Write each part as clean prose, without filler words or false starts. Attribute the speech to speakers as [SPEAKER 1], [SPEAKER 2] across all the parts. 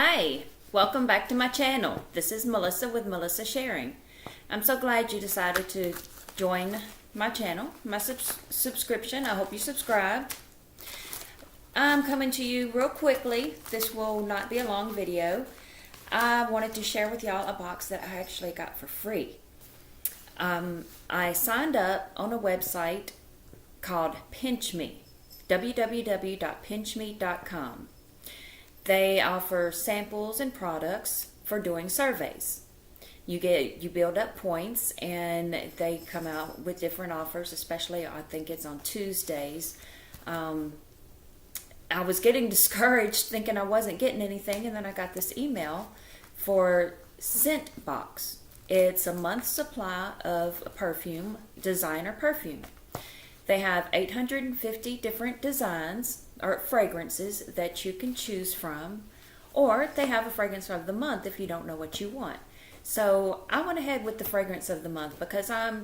[SPEAKER 1] Hi, welcome back to my channel. This is Melissa with Melissa Sharing. I'm so glad you decided to join my channel, my subscription. I hope you subscribe. I'm coming to you real quickly. This will not be a long video. I wanted to share with y'all a box that I actually got for free. I signed up on a website called Pinch Me, www.pinchme.com. They offer samples and products for doing surveys. You build up points, and they come out with different offers, especially I think it's on Tuesdays. I was getting discouraged thinking I wasn't getting anything, and then I got this email for Scentbox. It's a month's supply of perfume, designer perfume. They have 850 different designs or fragrances that you can choose from, or they have a fragrance of the month if you don't know what you want. So I went ahead with the fragrance of the month because I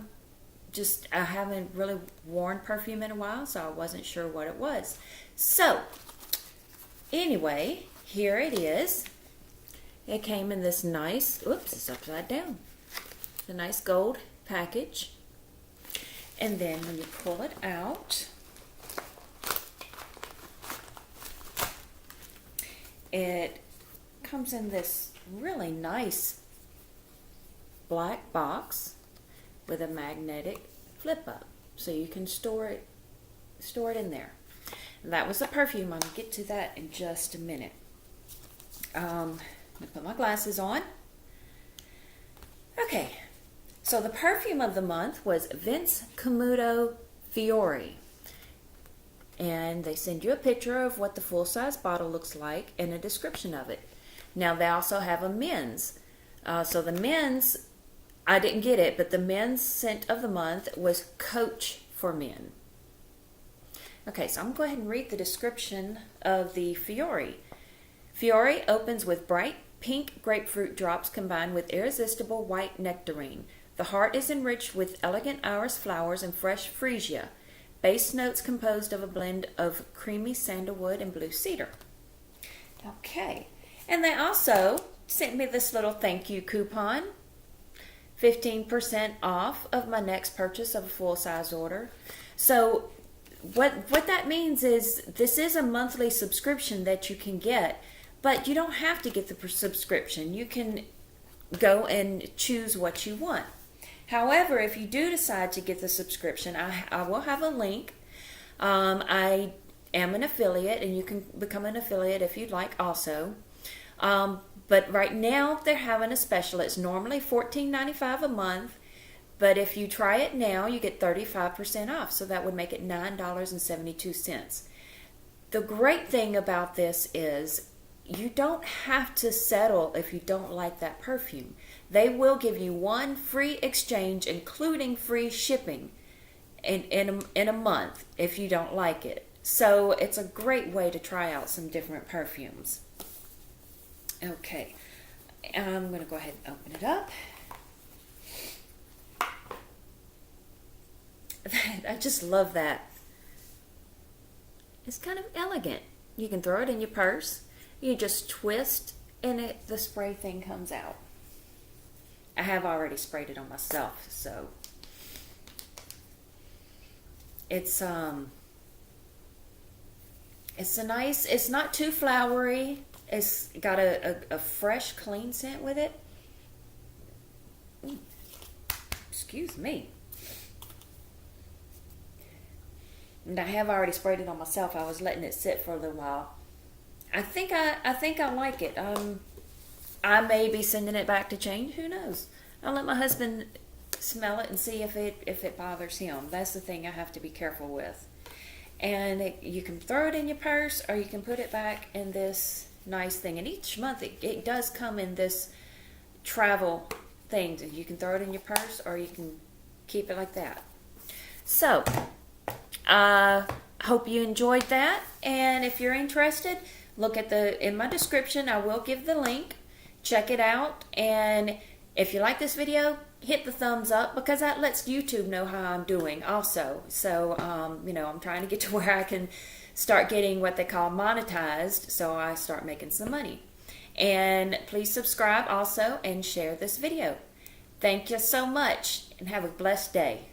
[SPEAKER 1] haven't really worn perfume in a while, so I wasn't sure what it was. So anyway, here it is. It came in this nice, oops, it's upside down. The nice gold package. And then when you pull it out, it comes in this really nice black box with a magnetic flip up, so you can store it in there. And that was the perfume. I'm gonna get to that in just a minute. I'm gonna put my glasses on. Okay, so the perfume of the month was Vince Camutos Fiori. And they send you a picture of what the full-size bottle looks like and a description of it. Now they also have a men's. So the men's, I didn't get it, but the men's scent of the month was Coach for Men. Okay, so I'm going to go ahead and read the description of the Fiori. Fiori opens with bright pink grapefruit drops combined with irresistible white nectarine. The heart is enriched with elegant iris flowers and fresh freesia. Base notes composed of a blend of creamy sandalwood and blue cedar. Okay, and they also sent me this little thank you coupon. 15% off of my next purchase of a full-size order. So what that means is this is a monthly subscription that you can get, but you don't have to get the subscription. You can go and choose what you want. However, if you do decide to get the subscription, I will have a link. I am an affiliate, and you can become an affiliate if you'd like also. But right now, they're having a special. It's normally $14.95 a month, but if you try it now, you get 35% off, so that would make it $9.72. The great thing about this is you don't have to settle if you don't like that perfume. They will give you one free exchange, including free shipping in a month if you don't like it. So it's a great way to try out some different perfumes. Okay, I'm going to go ahead and open it up. I just love that. It's kind of elegant. You can throw it in your purse. You just twist and the spray thing comes out. I have already sprayed it on myself, so it's a nice, it's not too flowery. It's got a fresh, clean scent with it. Ooh, excuse me. And I have already sprayed it on myself. I was letting it sit for a little while. I think I like it. I may be sending it back to change. Who knows? I'll let my husband smell it and see if it bothers him. That's the thing I have to be careful with. And you can throw it in your purse, or you can put it back in this nice thing. And each month it does come in this travel thing. You can throw it in your purse, or you can keep it like that. So I hope you enjoyed that. And if you're interested, look at in my description. I will give the link. Check it out, and if you like this video, hit the thumbs up, because that lets YouTube know how I'm doing also. So, I'm trying to get to where I can start getting what they call monetized, so I start making some money. And please subscribe also and share this video. Thank you so much and have a blessed day.